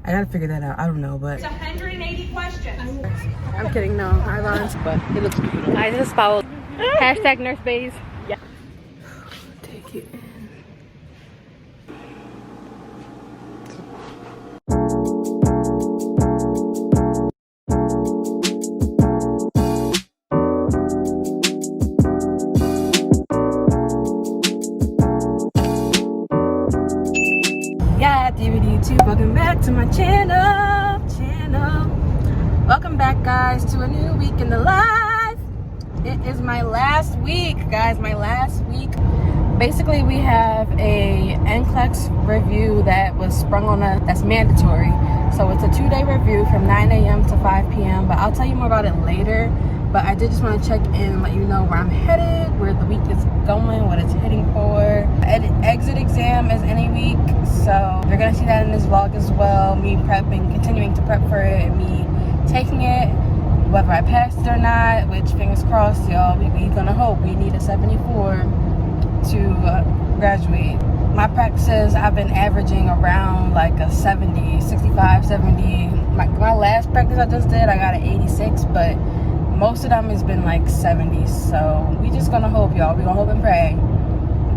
I gotta figure that out. I don't know, but It's 180 questions. I'm kidding. No, I lied. But it looks beautiful. I just followed hashtag nurse bays. Yeah. Take it in. Yeah, YouTube, welcome back to my channel. Welcome back, guys, to a new week in the life. It is my last week, guys, my last week. Basically, we have a NCLEX review that was sprung on us, that's mandatory. So it's a 2-day review from 9 a.m. to 5 p.m. But I'll tell you more about it later. But I did just want to check in and let you know where I'm headed, where the week is going, what it's heading for. An exit exam is any week, so you're gonna see that in this vlog as well. Me prepping, continuing to prep for it, and me taking it, whether I passed it or not, which fingers crossed, y'all. We gonna hope. We need a 74 to graduate. My practices, I've been averaging around like a 70, 65, 70. My last practice I just did, I got an 86, but most of them has been like 70s. So we just gonna hope, y'all. We gonna hope and pray.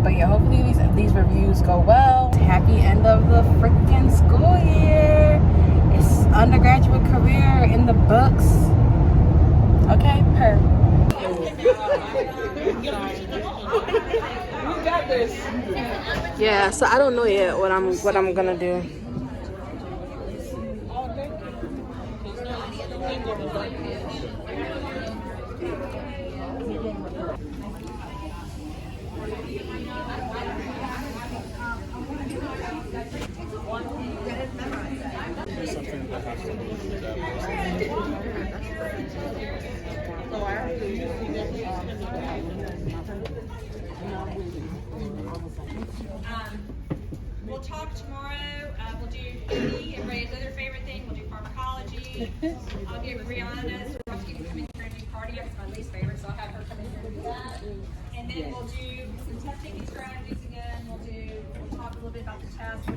But yeah, hopefully these reviews go well. Happy end of the freaking school year. It's undergraduate career in the books. Okay, We got this. Yeah, so I don't know yet what I'm gonna do. We'll talk tomorrow. We'll do Katie and Ray's other favorite thing. We'll do pharmacology. I'll give Rihanna's. I'll have to come in for a new cardiac. It's my least favorite, so I'll have her come in here and do that. And then we'll do some test-taking strategies again. We'll talk a little bit about the test.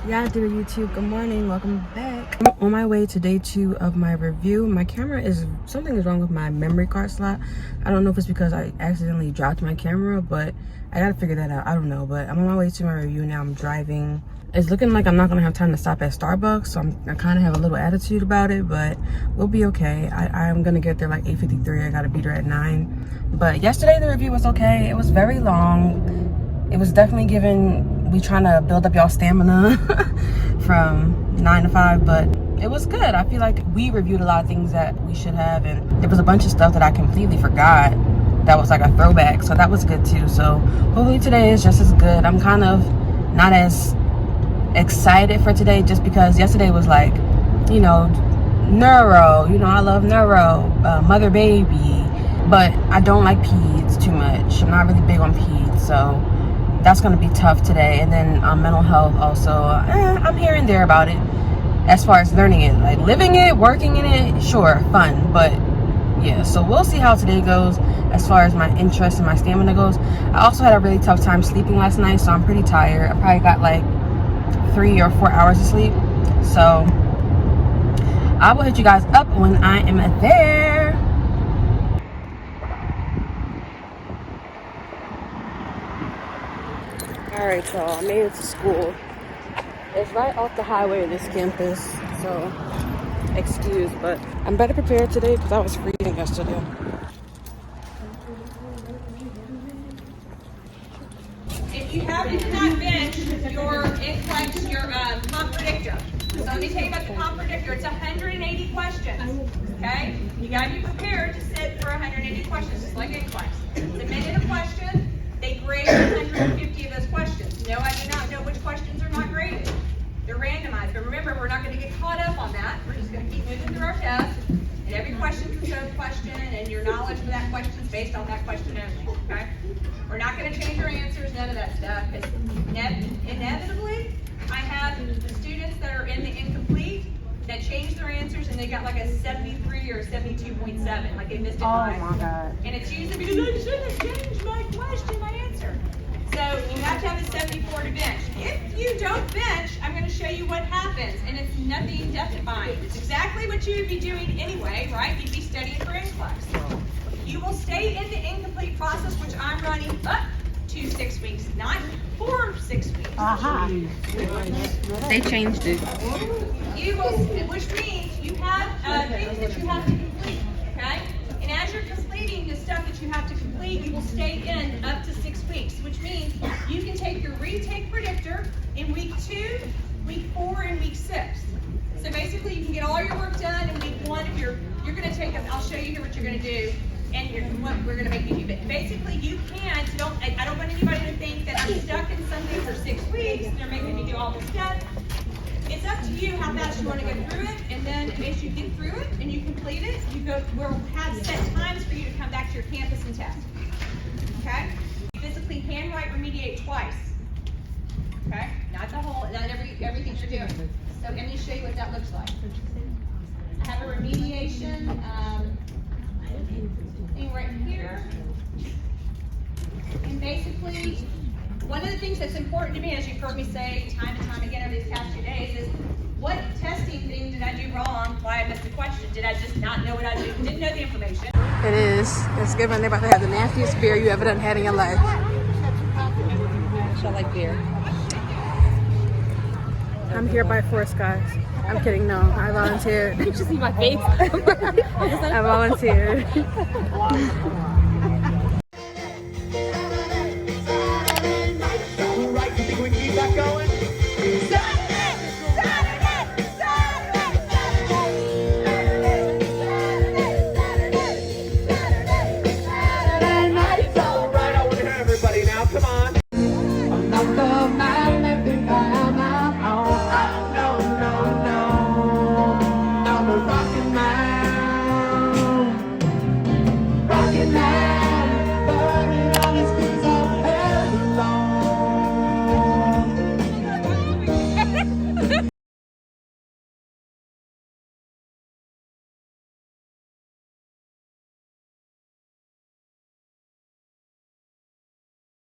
Yeah, dear YouTube, good morning, welcome back. I'm on my way to day 2 of my review. My camera something is wrong with my memory card slot. I don't know if it's because I accidentally dropped my camera, but I gotta figure that out. I don't know, but I'm on my way to my review now. I'm driving. It's looking like I'm not gonna have time to stop at Starbucks, so I kind of have a little attitude about it, but we'll be okay. I'm gonna get there like 8:53. I gotta be there at 9. But yesterday the review was okay. It was very long. It was definitely we trying to build up y'all stamina from 9 to 5, but it was good. I feel like we reviewed a lot of things that we should have, and there was a bunch of stuff that I completely forgot that was like a throwback, so that was good too. So hopefully today is just as good. I'm kind of not as excited for today just because yesterday was like, you know, neuro, you know, I love neuro, mother baby, but I don't like peds too much. I'm not really big on peds, so that's gonna be tough today. And then mental health also, I'm here and there about it as far as learning it, like living it, working in it, sure, fun, but yeah. So we'll see how today goes as far as my interest and my stamina goes. I also had a really tough time sleeping last night, so I'm pretty tired. I probably got like 3 or 4 hours of sleep, so I will hit you guys up when I am there. All right, y'all, I made it to school. It's right off the highway of this campus, so excuse, but I'm better prepared today because I was freezing yesterday. If you have in that bench your NCLEX, your pump predictor. So let me tell you about the pump predictor. It's 180 questions. Okay? You gotta be prepared to sit for 180 questions, just like NCLEX. It's a minute a question. They grade 150 of those questions. No, I do not know which questions are not graded. They're randomized. But remember, we're not going to get caught up on that. We're just going to keep moving through our test. And every question is its own question, and your knowledge for that question is based on that question only. Okay? We're not going to change our answers, none of that stuff. Because inevitably, I have the students that are in the incomplete that changed their answers and they got like a 73 or a 72.7, like they missed it by. Oh my God. And it's usually because I shouldn't have changed my question, my answer. So you have to have a 74 to bench. If you don't bench, I'm going to show you what happens, and it's nothing death-defying. It's exactly what you would be doing anyway, right? You'd be studying for NCLEX. You will stay in the incomplete process, which I'm running up to 6 weeks, not for 6 weeks. They changed it. You will, which means you have things that you have to complete, okay? And as you're completing the stuff that you have to complete, you will stay in up to 6 weeks, which means you can take your retake predictor in week 2, week 4, and week 6. So basically, you can get all your work done in week 1. If you're going to take them, I'll show you here what you're going to do, and what we're going to make you do. But basically, you can. So I don't want anybody to think that I'm stuck in something for 6 weeks. And they're making me do all this stuff. It's up to you how fast you want to go through it, and then as you get through it and you complete it, we'll have set times for you to come back to your campus and test. Okay? Physically handwrite remediate twice. Okay? Not the whole, not everything you're doing. So let me show you what that looks like. I have a remediation thing right here. And basically, one of the things that's important to me, as you've heard me say time and time again over these past 2 days, is what testing thing did I do wrong? Why I missed the question? Did I just not know what I did? Didn't know the information? It is. It's given they're about to have the nastiest beer you ever done had in your life. I like beer. I'm here by force, guys. I'm kidding. No, I volunteered. You should see my face. I volunteered.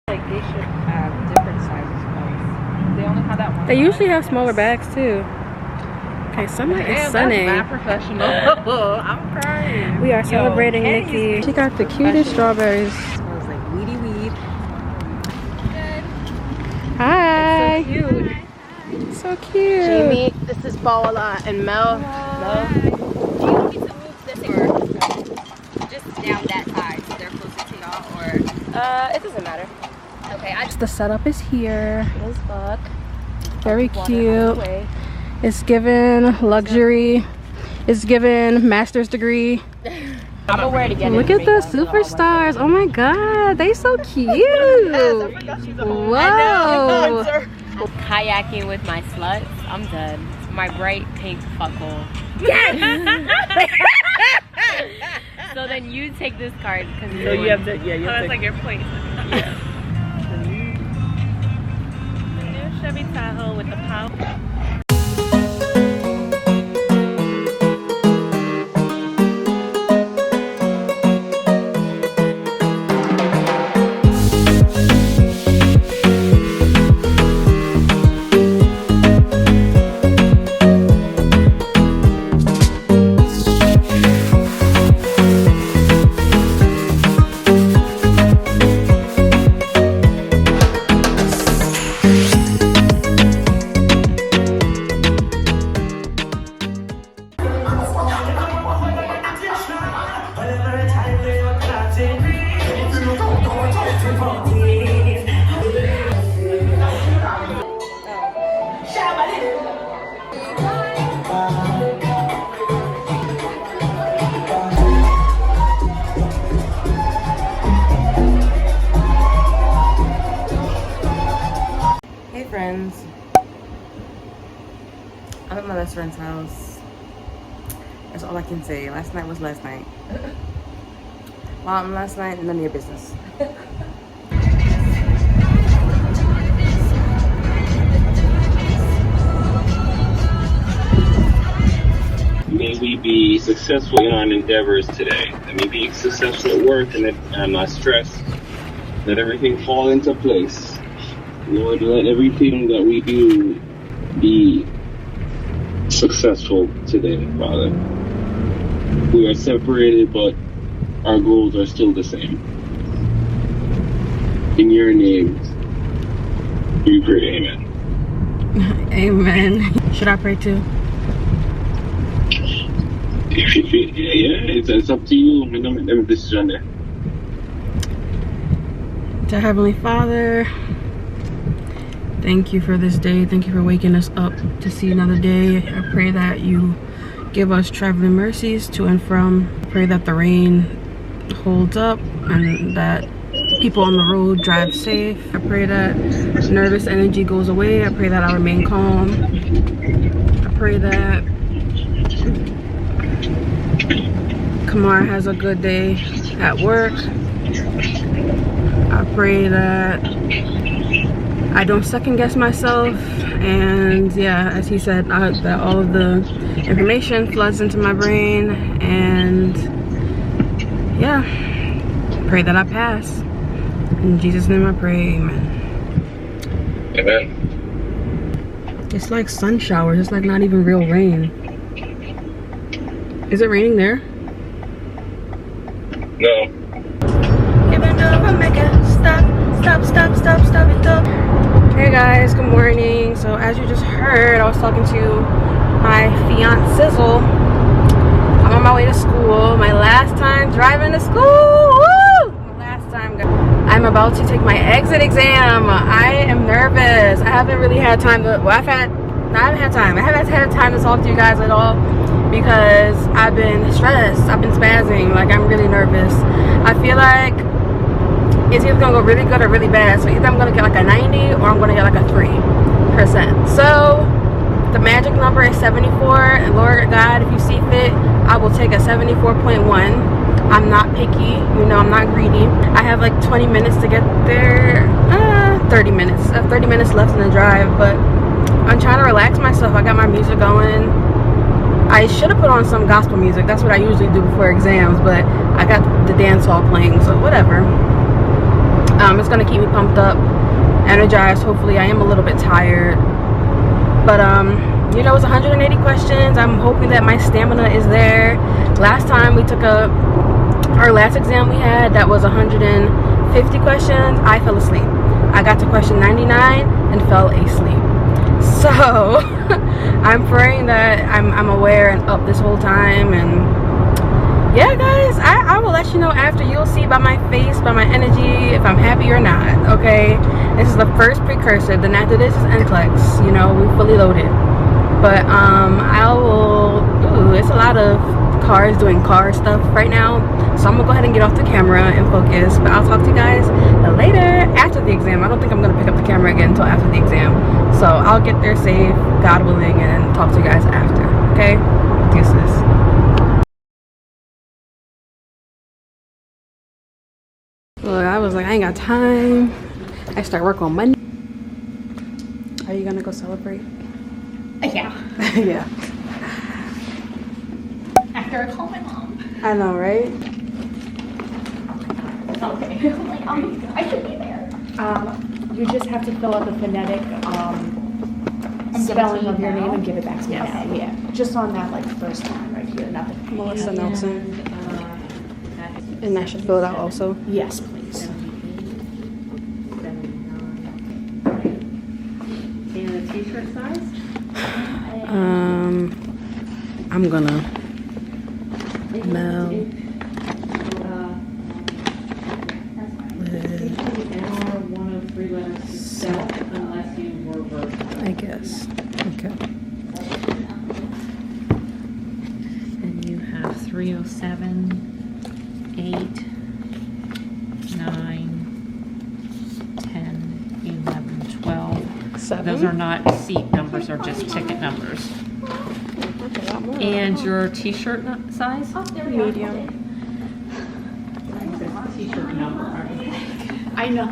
Like they should have different sizes ones. They only have that one. They usually have smaller bags too. Okay, summer is sunny. That's not professional. I'm crying. We are celebrating Nikki. She got the cutest strawberries. Smells like weedy weed. Hi. It's so cute. So cute. Jamie, this is Paula and Mel. Mel. Do you want me to move this or just down that side so they're closer to y'all, or? It doesn't matter. Okay, The setup is here. It is fuck. Very Water cute. on the way. It's given luxury. It's given master's degree. I'm gonna wear it again. Look at the superstars. Oh my god, they so cute. Whoa. kayaking with my sluts. I'm done. My bright pink fuckhole. So then you take this card because So you have to, yeah, you have that's to. like your point. Yeah. The new Chevy Tahoe with the power. Hey friends, I'm at my best friend's house. That's all I can say. Last night was last night. Well, last night, none of your business. May we be successful in our endeavors today. Let me be successful at work and not stress. Let everything fall into place. Lord, let everything that we do be successful today, Father. We are separated, but our goals are still the same. In your name, we pray, amen. Amen. Should I pray too? It's up to you. Let decision there. To Heavenly Father, thank you for this day. Thank you for waking us up to see another day. I pray that you give us traveling mercies to and from. I pray that the rain holds up and that people on the road drive safe. I pray that nervous energy goes away. I pray that I remain calm. I pray that Kamar has a good day at work. I pray that I don't second guess myself, and yeah, as he said, that all of the information floods into my brain, and yeah, pray that I pass. In Jesus' name I pray, amen. Amen. It's like sun showers, it's like not even real rain. Is it raining there? No. Stop. Hey guys, good morning. So as you just heard, I was talking to my fiance Sizzle. I'm on my way to school. My last time driving to school. Woo! My last time, guys. I'm about to take my exit exam. I am nervous. I haven't really had time to, I haven't had time to talk to you guys at all because I've been stressed. I've been spazzing. Like, I'm really nervous. I feel like it's either gonna go really good or really bad. So either I'm gonna get like a 90 or I'm gonna get like a 3%. So the magic number is 74, and Lord God, if you see fit, I will take a 74.1. I'm not picky, you know, I'm not greedy. I have like 20 minutes to get there. 30 minutes. I have 30 minutes left in the drive, but I'm trying to relax myself. I got my music going. I should have put on some gospel music. That's what I usually do before exams, but I got the dance hall playing, so whatever. It's gonna keep me pumped up, energized. Hopefully, I am a little bit tired, but you know, it's 180 questions. I'm hoping that my stamina is there. Last time we took our last exam we had, that was 150 questions. I fell asleep. I got to question 99 and fell asleep. So I'm praying that I'm aware and up this whole time. And yeah, guys, I will let you know after. You'll see by my face, by my energy, if I'm happy or not. Okay, this is the first precursor. Then after this is NCLEX. You know, we fully loaded. But I will. Ooh, it's a lot of cars doing car stuff right now, so I'm gonna go ahead and get off the camera and focus. But I'll talk to you guys later after the exam. I don't think I'm gonna pick up the camera again until after the exam, so I'll get there safe, God willing, and talk to you guys after. Okay, deuces. Look, I was like, I ain't got time. I start work on Monday. Are you gonna go celebrate? Yeah. Yeah. After I call my mom. I know, right? Okay. I'm like, I should be there. You just have to fill out the phonetic spelling of your name and give it back to me. Yes. Yeah. Just on that like first line right here, not the Melissa Nelson. And I should fill it out also. Yes, please. And the t-shirt size? I'm gonna Mel One of three letters except unless you were verbal. I guess. Okay. And you have 307, 8, 9, 10, 11, 12. 7. Those are not seat numbers, they're just ticket numbers. And your t-shirt size? Medium. T-shirt number. I know.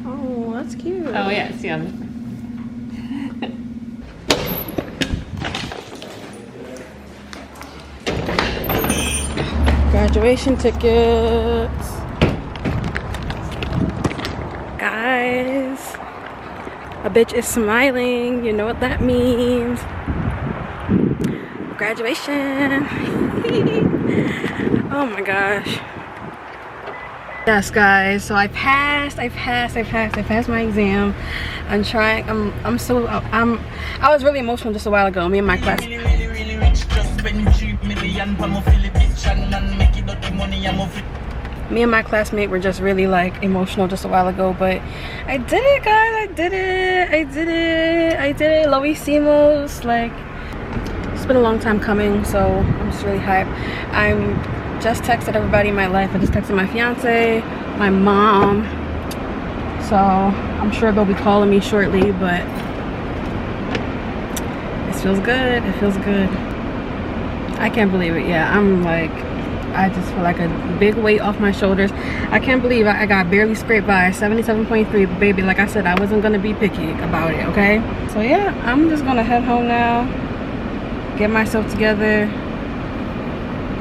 Oh, that's cute. Oh yeah, see on Graduation tickets. Guys, A bitch is smiling. You know what that means. Graduation. Oh my gosh. Yes, guys. So I passed my exam. I was really emotional just a while ago. Me and my class. Me and my classmate were just really like emotional just a while ago, but I did it, guys. I did it. Lo hicimos. Like, it's been a long time coming, so I'm just really hyped. I'm just texted everybody in my life. I just texted my fiance, my mom, so I'm sure they'll be calling me shortly, but it feels good. It feels good. I can't believe it. Yeah, I'm like, I just feel like a big weight off my shoulders. I can't believe I got barely scraped by 77.3. Baby, like I said, I wasn't gonna be picky about it, okay? So yeah, I'm just gonna head home now, get myself together,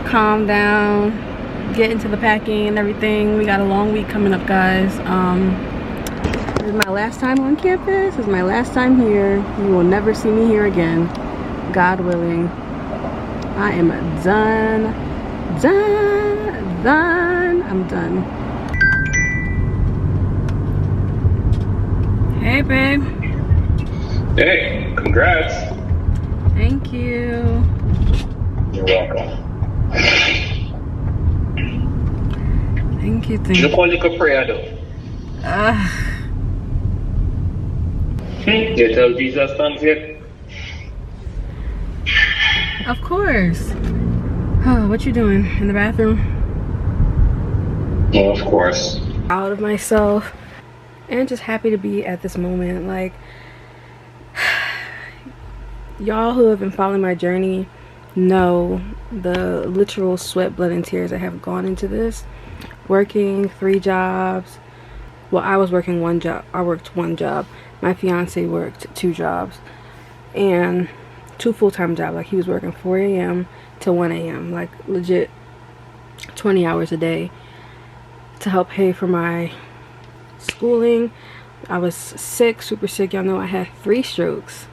calm down, get into the packing and everything. We got a long week coming up, guys. This is my last time on campus. This is my last time here. You will never see me here again, God willing. I am done. I'm done. Hey, babe. Hey, congrats. Thank you. You're welcome. Thank you. You call it a prayer though. You tell Jesus thanks yet? Of course. Oh, what you doing in the bathroom? Oh, of course. Proud of myself and just happy to be at this moment. Like, y'all who have been following my journey know the literal sweat, blood, and tears that have gone into this. Working 3 jobs. Well, I was working 1 job. I worked 1 job. My fiance worked 2 jobs. And 2 full-time jobs. Like, he was working 4 a.m. to 1 a.m. Like, legit 20 hours a day to help pay for my schooling. I was sick, super sick. Y'all know I had 3 strokes.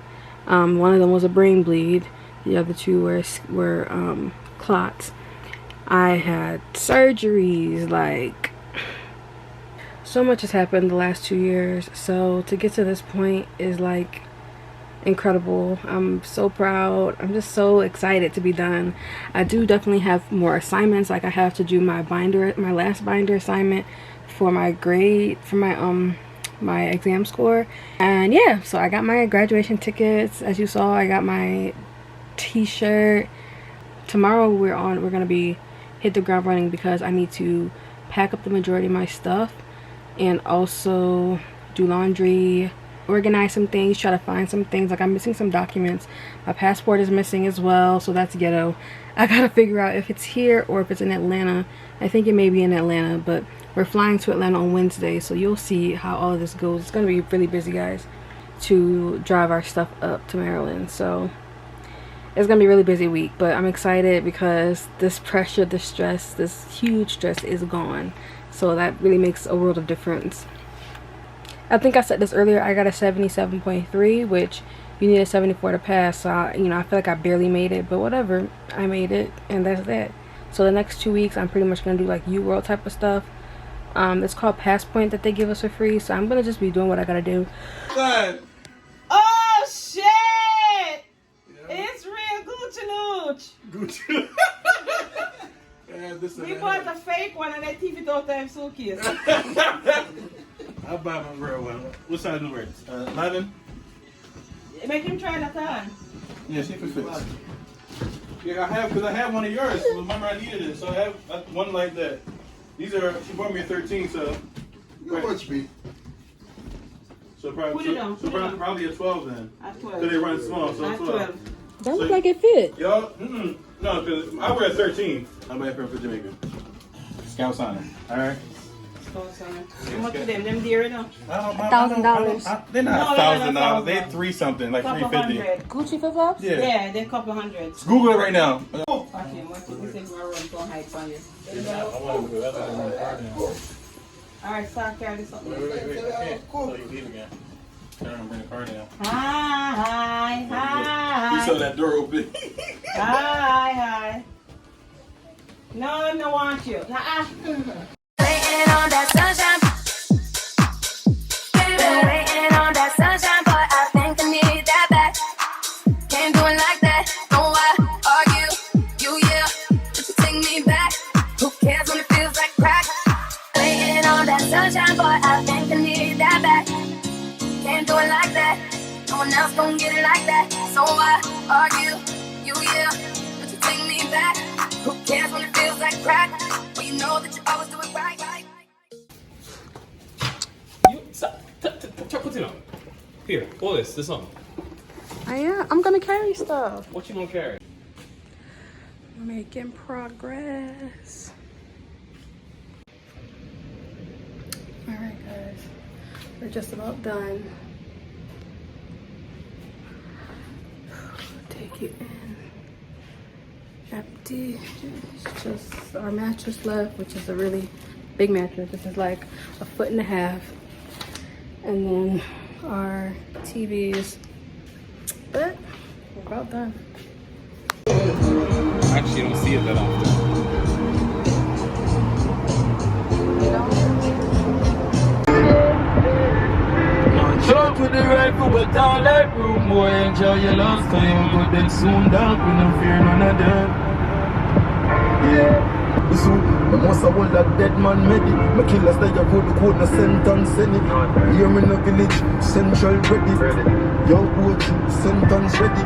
One of them was a brain bleed. The other 2 were clots. I had surgeries. Like, so much has happened the last 2 years. So to get to this point is like incredible. I'm so proud. I'm just so excited to be done. I do definitely have more assignments. Like, I have to do my last binder assignment for my grade, for my exam score. And yeah, so I got my graduation tickets. As you saw, I got my t-shirt. Tomorrow we're gonna be hit the ground running because I need to pack up the majority of my stuff and also do laundry, organize some things, try to find some things. Like, I'm missing some documents. My passport is missing as well, so that's ghetto. I gotta figure out if it's here or if it's in Atlanta. I think it may be in Atlanta, but we're flying to Atlanta on Wednesday, so you'll see how all of this goes. It's gonna be really busy, guys, to drive our stuff up to Maryland. So it's gonna be a really busy week, but I'm excited because this pressure, this stress, this huge stress is gone. So that really makes a world of difference. I think I said this earlier, I got a 77.3, which you need a 74 to pass. So I feel like I barely made it, but whatever, I made it, and that's that. So the next 2 weeks I'm pretty much gonna do like UWorld type of stuff. It's called Passpoint that they give us for free, so I'm gonna just be doing what I gotta do. Oh shit! Yeah. It's real Gucci. We bought a fake one and they keep it out of suitcase. I'll buy my real one. What size is it? 11? Make him try that on. Yeah, see if it fits. Yeah, I have one of yours. So remember, I needed it, so I have one like that. These are, she bought me a 13, so. How much me? So probably a 12 then. At 12. So they run small, so At 12. That looks like it fit. Y'all, no, because I wear a 13. I'm back for Jamaica. Scouts on it, alright? How much are them? Them dear enough? $1,000. They're not $1,000. They're 3 something, like Couple $350. hundred. Gucci flip flops? Yeah, they're couple hundreds. Google it right now. Okay, what you think we're running for height on you? Alright, start carrying something. Wait. I can't. So you leave again. Turn and bring the car down. Hi. You saw that door open. Hi. No, no want you. Waiting on that sunshine. Been waiting on that sunshine, but I think I need that back. Can't do it like that. Don't argue. You, yeah. Just take me back. Who cares when it feels like crack? Waiting on that sunshine, but I think I need that back. Can't do it like that. No one else gon' get it like that. So why argue? You, yeah. Just take me back. Who cares when it feels like crack? Well, you know that you always do it right. You stop. Put it on. Here, pull this on. I'm gonna carry stuff. What you gonna carry? We're making progress. All right, guys, we're just about done. Take it in. Empty. It's just our mattress left, which is a really big mattress. This is like 1.5 feet. And then our TVs. But we're about done. I actually don't see it that often. Shot with the rifle, but all that room, boy, enjoy your last time. But then soon dark, we no fear none of them. Yeah. So, I must have hold that dead man ready. My killers that you put the code, no sentence any. Hear me no village, central ready. Yo, coach, sentence ready.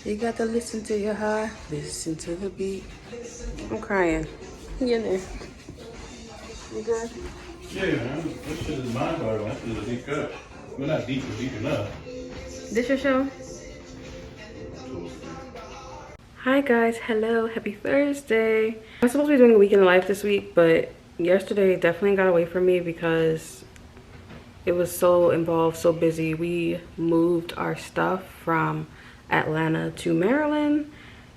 You got to listen to your heart, listen to the beat. I'm crying. You in there? You good? Yeah, man. This shit is mind-boggling. That shit is a deep cut. Well, not deep, but deep enough. This your show? Hi guys, hello, happy Thursday. I'm supposed to be doing a weekend life this week, but yesterday definitely got away from me because it was so involved, so busy. We moved our stuff from Atlanta to Maryland,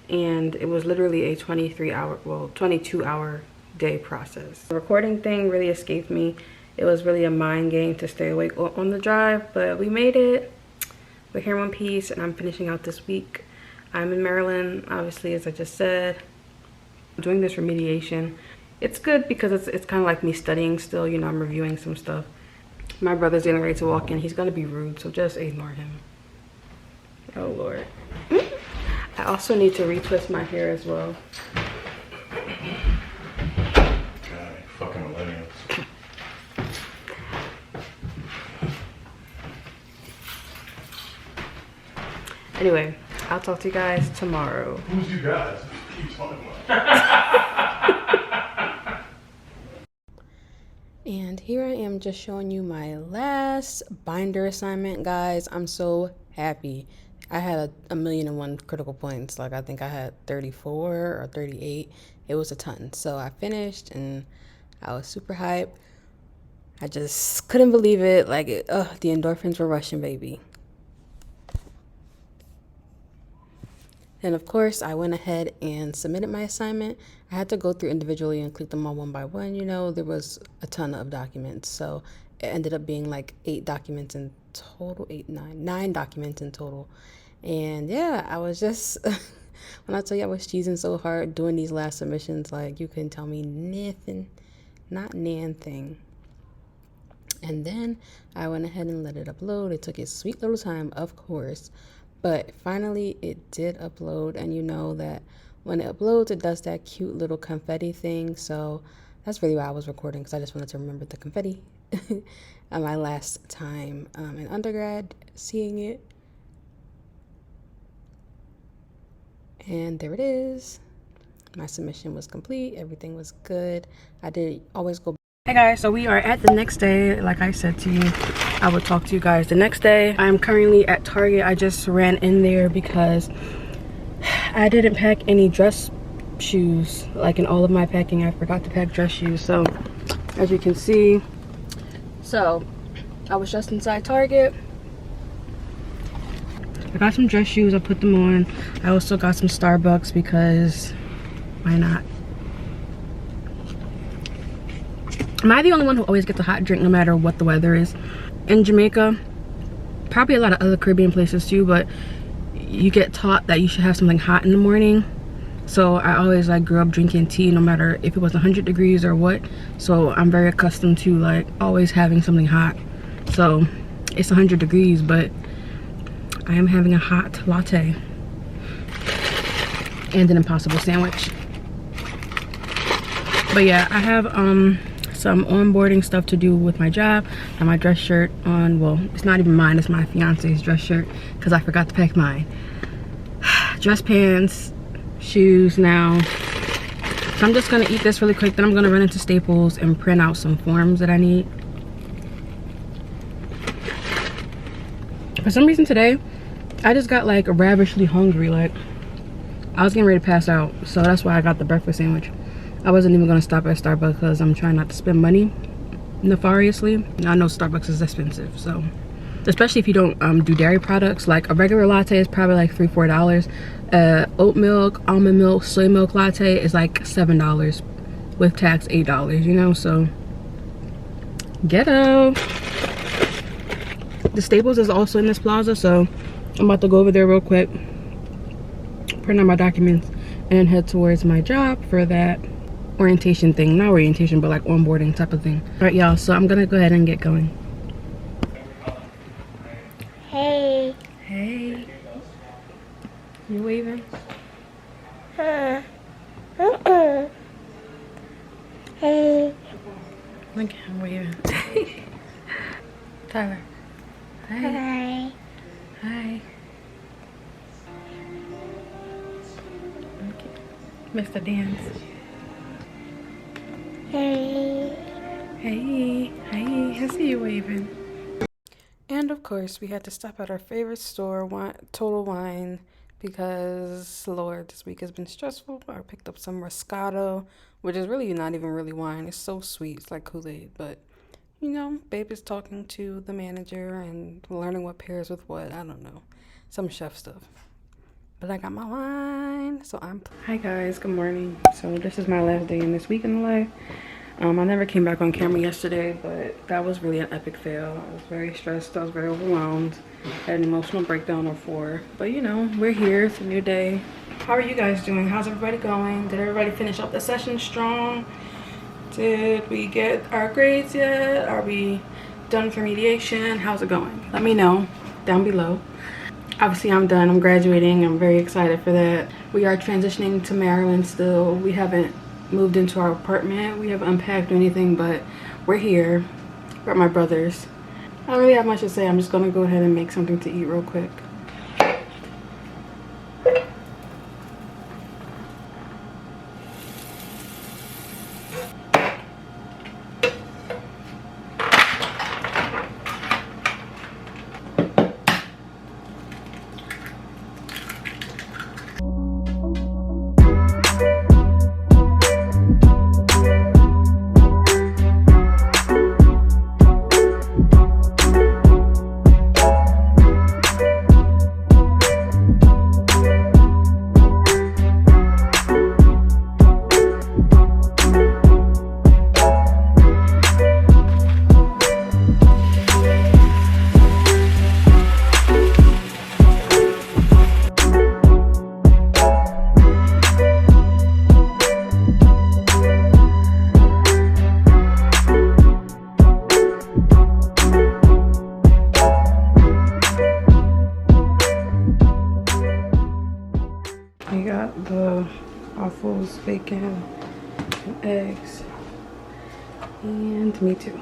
and it was literally a 22-hour day process. The recording thing really escaped me. It was really a mind game to stay awake on the drive, but we made it. We're here in one piece, and I'm finishing out this week. I'm in Maryland, obviously, as I just said. I'm doing this remediation. It's good because it's kind of like me studying still, you know, I'm reviewing some stuff. My brother's getting ready to walk in. He's gonna be rude, so just ignore him. Oh Lord. I also need to retwist my hair as well. God, fucking millennials. Anyway, I'll talk to you guys tomorrow. Who's you guys? What are you talking about? And here I am just showing you my last binder assignment, guys. I'm so happy. I had a million and one critical points. Like I think I had 34 or 38. It was a ton. So I finished and I was super hyped. I just couldn't believe it. Like, the endorphins were rushing, baby. Then, of course, I went ahead and submitted my assignment. I had to go through individually and click them all one by one. You know, there was a ton of documents. So it ended up being like 8 documents in total, 9 documents in total. And yeah, I was just, when I tell you I was cheesing so hard doing these last submissions, like you couldn't tell me nothing. not nan thing. And then I went ahead and let it upload. It took its sweet little time, of course, but finally it did upload. And you know that when it uploads, it does that cute little confetti thing. So that's really why I was recording, because I just wanted to remember the confetti. My last time in undergrad seeing it. And there it is. My submission was complete. Everything was good. I did always go. Hey guys, so we are at the next day. Like I said to you, I would talk to you guys the next day. I'm currently at Target. I just ran in there because I didn't pack any dress shoes. Like in all of my packing, I forgot to pack dress shoes. So as you can see, so I was just inside Target. I got some dress shoes. I put them on. I also got some Starbucks because why not? Am I the only one who always gets a hot drink no matter what the weather is? In Jamaica, probably a lot of other Caribbean places too, but you get taught that you should have something hot in the morning. So I always like grew up drinking tea no matter if it was 100 degrees or what. So I'm very accustomed to like always having something hot. So it's 100 degrees, but I am having a hot latte and an Impossible sandwich. But yeah, I have some onboarding stuff to do with my job. And my dress shirt on. Well, it's not even mine, it's my fiance's dress shirt because I forgot to pack mine. Dress pants, shoes now. So I'm just gonna eat this really quick, then I'm gonna run into Staples and print out some forms that I need. For some reason today, I just got like ravishly hungry. Like I was getting ready to pass out, so that's why I got the breakfast sandwich. I wasn't even gonna stop at Starbucks because I'm trying not to spend money nefariously. I know Starbucks is expensive, so especially if you don't do dairy products. Like a regular latte is probably like $3-4. Oat milk, almond milk, soy milk latte is like $7 with tax $8, you know. So ghetto. The Staples is also in this plaza, so I'm about to go over there real quick, print out my documents, and then head towards my job for that orientation thing. Not orientation, but like onboarding type of thing. All right, y'all, so I'm gonna go ahead and get going. Hey. Hey. You waving? Hey. Look, I'm waving. Tyler. Hi. Hi. Hi. Okay. Mr. Dance. Hey. Hey. Hey. I see you waving. And of course, we had to stop at our favorite store, Total Wine, because Lord, this week has been stressful. I picked up some Moscato, which is really not even really wine. It's so sweet. It's like Kool-Aid, but you know, babe is talking to the manager and learning what pairs with what. I don't know. Some chef stuff. But I got my wine, so I'm... Hi guys, good morning. So this is my last day in this week in life. I never came back on camera yesterday, but that was really an epic fail. I was very stressed. I was very overwhelmed. Had an emotional breakdown or 4. But you know, we're here. It's a new day. How are you guys doing? How's everybody going? Did everybody finish up the session strong? Did we get our grades yet? Are we done for mediation? How's it going? Let me know down below. Obviously, I'm done. I'm graduating. I'm very excited for that. We are transitioning to Maryland still. We haven't moved into our apartment. We haven't unpacked or anything, but we're here. We're at my brother's. I don't really have much to say. I'm just going to go ahead and make something to eat real quick. got the waffles, bacon, and eggs, and me too.